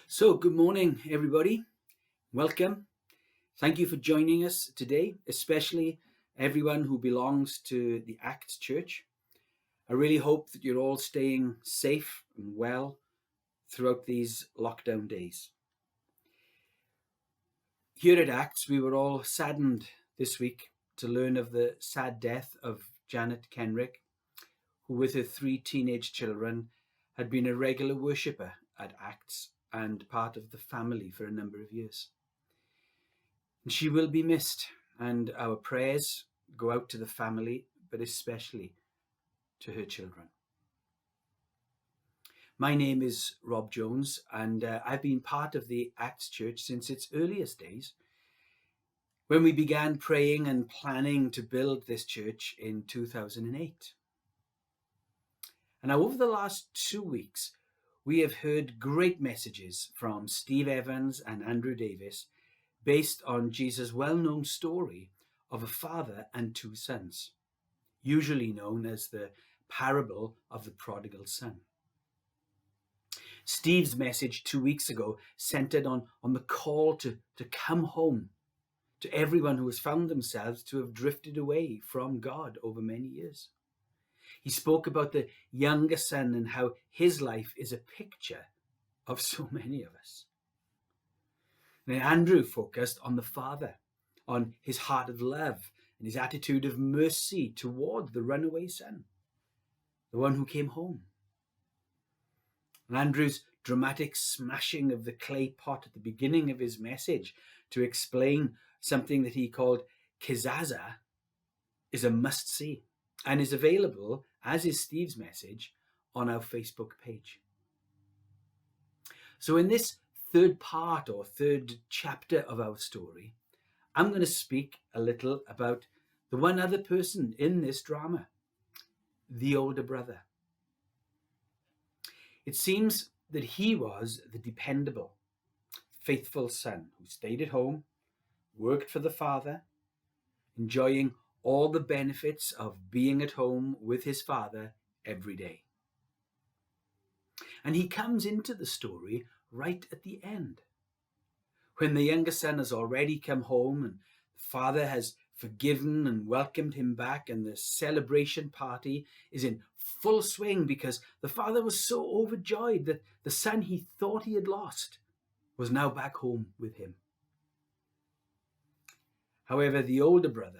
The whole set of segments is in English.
So, good morning, everybody. Welcome. Thank you for joining us today, especially everyone who belongs to the Acts Church. I really hope that you're all staying safe and well throughout these lockdown days. Here at Acts, we were all saddened this week to learn of the sad death of Janet Kenrick, who, with her three teenage children, had been a regular worshipper at Acts and part of the family for a number of years. And she will be missed, and our prayers go out to the family, but especially to her children. My name is Rob Jones, and I've been part of the Acts Church since its earliest days, when we began praying and planning to build this church in 2008. And now, over the last 2 weeks, we have heard great messages from Steve Evans and Andrew Davis based on Jesus' well-known story of a father and two sons, usually known as the parable of the prodigal son. Steve's message 2 weeks ago centered on the call to come home to everyone who has found themselves to have drifted away from God over many years. He spoke about the younger son and how his life is a picture of so many of us. And then Andrew focused on the father, on his heart of love and his attitude of mercy toward the runaway son, the one who came home. And Andrew's dramatic smashing of the clay pot at the beginning of his message to explain something that he called kizaza is a must-see and is available, as is Steve's message, on our Facebook page. So in this third part or third chapter of our story, I'm going to speak a little about the one other person in this drama, the older brother. It seems that he was the dependable, faithful son who stayed at home, worked for the father, enjoying all the benefits of being at home with his father every day. And he comes into the story right at the end, when the younger son has already come home and the father has forgiven and welcomed him back, and the celebration party is in full swing because the father was so overjoyed that the son he thought he had lost was now back home with him. However, the older brother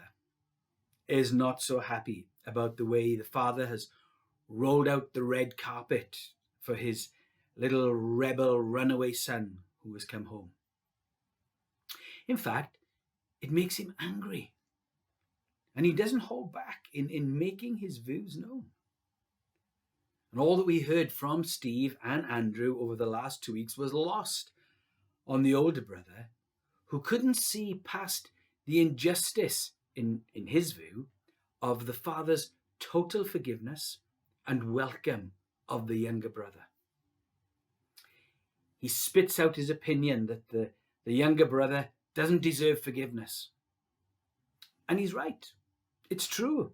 is not so happy about the way the father has rolled out the red carpet for his little rebel runaway son who has come home. In fact, it makes him angry, and he doesn't hold back in making his views known. And all that we heard from Steve and Andrew over the last 2 weeks was lost on the older brother, who couldn't see past the injustice, in his view, of the father's total forgiveness and welcome of the younger brother. He spits out his opinion that the younger brother doesn't deserve forgiveness. And he's right. It's true.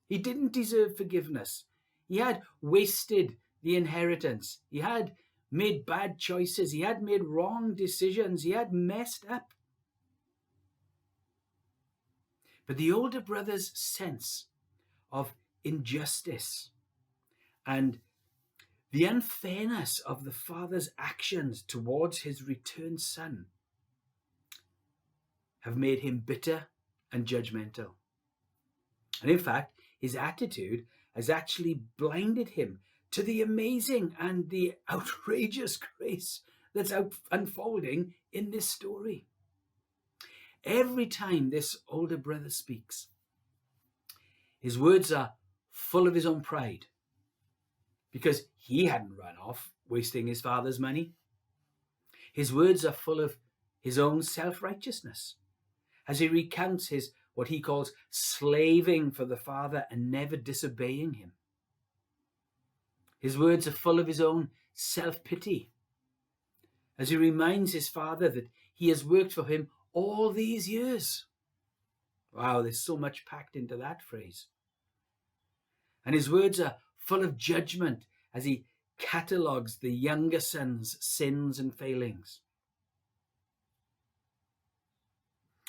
He didn't deserve forgiveness. He had wasted the inheritance. He had made bad choices. He had made wrong decisions. He had messed up. But the older brother's sense of injustice and the unfairness of the father's actions towards his returned son have made him bitter and judgmental. And in fact, his attitude has actually blinded him to the amazing and the outrageous grace that's unfolding in this story. Every time this older brother speaks, his words are full of his own pride, because he hadn't run off wasting his father's money. His words are full of his own self-righteousness, as he recounts his what he calls slaving for the father and never disobeying him. His words are full of his own self-pity, as he reminds his father that he has worked for him all these years. Wow, there's so much packed into that phrase. And his words are full of judgment as he catalogues the younger son's sins and failings.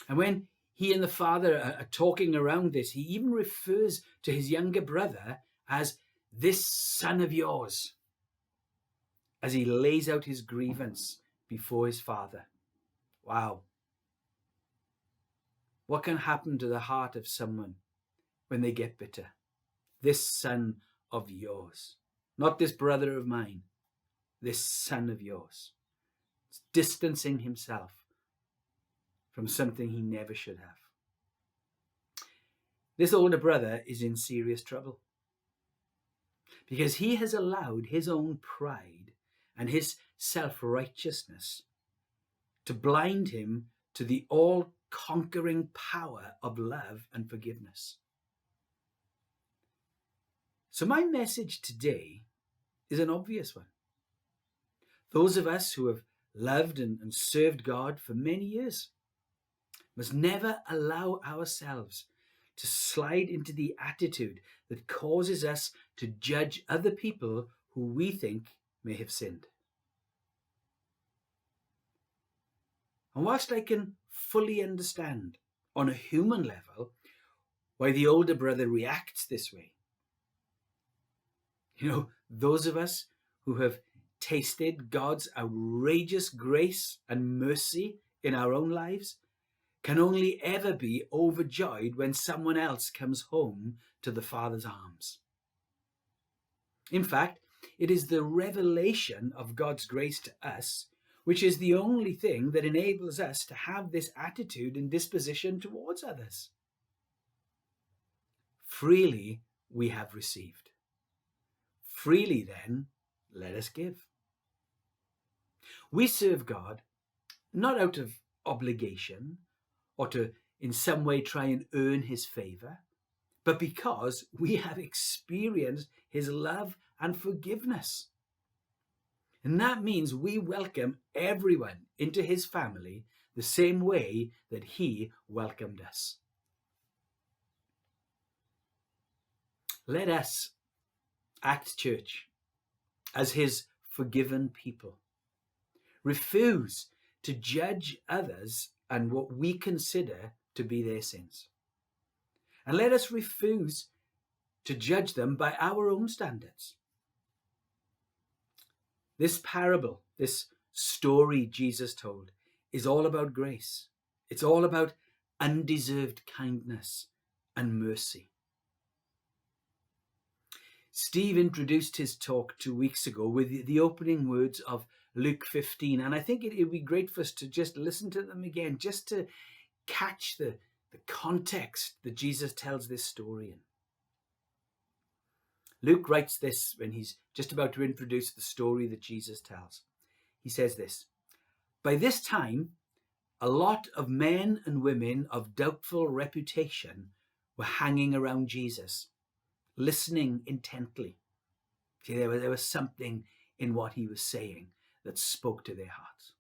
And when he and the father are talking around this, he even refers to his younger brother as this son of yours, as he lays out his grievance before his father. Wow. What can happen to the heart of someone when they get bitter? This son of yours, not this brother of mine, this son of yours. It's distancing himself from something he never should have. This older brother is in serious trouble because he has allowed his own pride and his self-righteousness to blind him to the all-conquering power of love and forgiveness. So my message today is an obvious one. Those of us who have loved and served God for many years must never allow ourselves to slide into the attitude that causes us to judge other people who we think may have sinned. And whilst I can fully understand on a human level why the older brother reacts this way, those of us who have tasted God's outrageous grace and mercy in our own lives can only ever be overjoyed when someone else comes home to the Father's arms. In fact, it is the revelation of God's grace to us which is the only thing that enables us to have this attitude and disposition towards others. Freely we have received. Freely then, let us give. We serve God not out of obligation or to in some way try and earn his favor, but because we have experienced his love and forgiveness. And that means we welcome everyone into his family the same way that he welcomed us. Let us act, church, as his forgiven people. Refuse to judge others and what we consider to be their sins. And let us refuse to judge them by our own standards. This parable, this story Jesus told, is all about grace. It's all about undeserved kindness and mercy. Steve introduced his talk 2 weeks ago with the opening words of Luke 15, and I think it would be great for us to just listen to them again, just to catch the context that Jesus tells this story in. Luke writes this when he's just about to introduce the story that Jesus tells. He says this: "By this time, a lot of men and women of doubtful reputation were hanging around Jesus, listening intently." See, there was something in what he was saying that spoke to their hearts.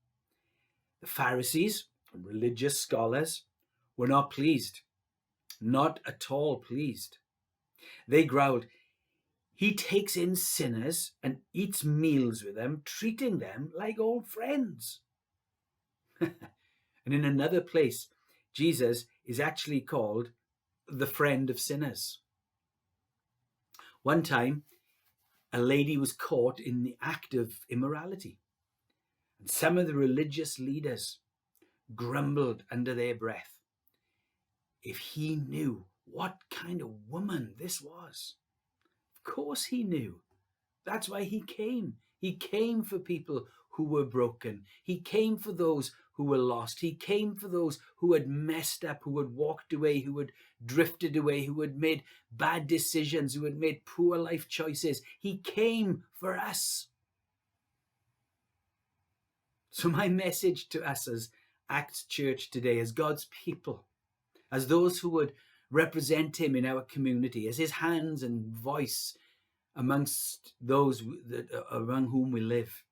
The Pharisees and religious scholars were not pleased, not at all pleased. They growled, "He takes in sinners and eats meals with them, treating them like old friends." And in another place, Jesus is actually called the friend of sinners. One time, a lady was caught in the act of immorality, and some of the religious leaders grumbled under their breath. If he knew what kind of woman this was. Of course he knew. That's why he came. He came for people who were broken. He came for those who were lost. He came for those who had messed up, who had walked away, who had drifted away, who had made bad decisions, who had made poor life choices. He came for us. So my message to us as Acts Church today, as God's people, as those who would represent him in our community, as his hands and voice amongst those among whom we live,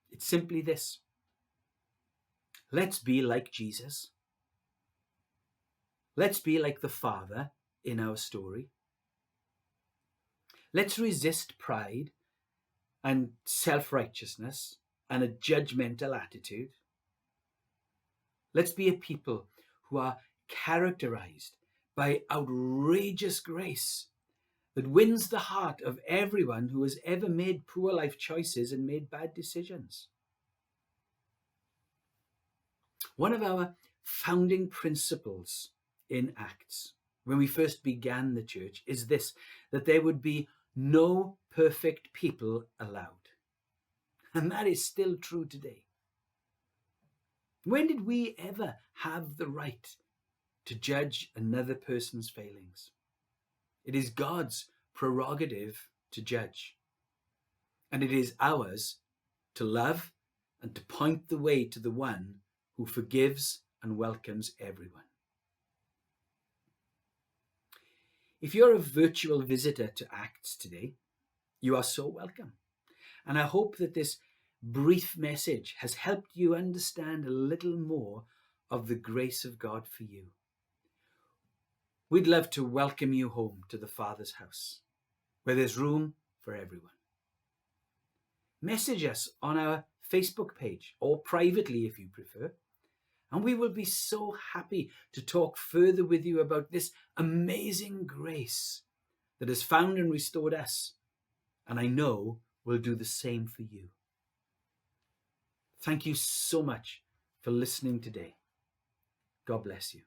it's simply this: let's be like Jesus. Let's be like the Father in our story. Let's resist pride and self-righteousness and a judgmental attitude. Let's be a people who are characterized by outrageous grace that wins the heart of everyone who has ever made poor life choices and made bad decisions. One of our founding principles in Acts, when we first began the church, is this: that there would be no perfect people allowed. And that is still true today. When did we ever have the right to judge another person's failings? It is God's prerogative to judge. And it is ours to love and to point the way to the one who forgives and welcomes everyone. If you're a virtual visitor to Acts today, you are so welcome. And I hope that this brief message has helped you understand a little more of the grace of God for you. We'd love to welcome you home to the Father's house, where there's room for everyone. Message us on our Facebook page, or privately if you prefer, and we will be so happy to talk further with you about this amazing grace that has found and restored us, and I know will do the same for you. Thank you so much for listening today. God bless you.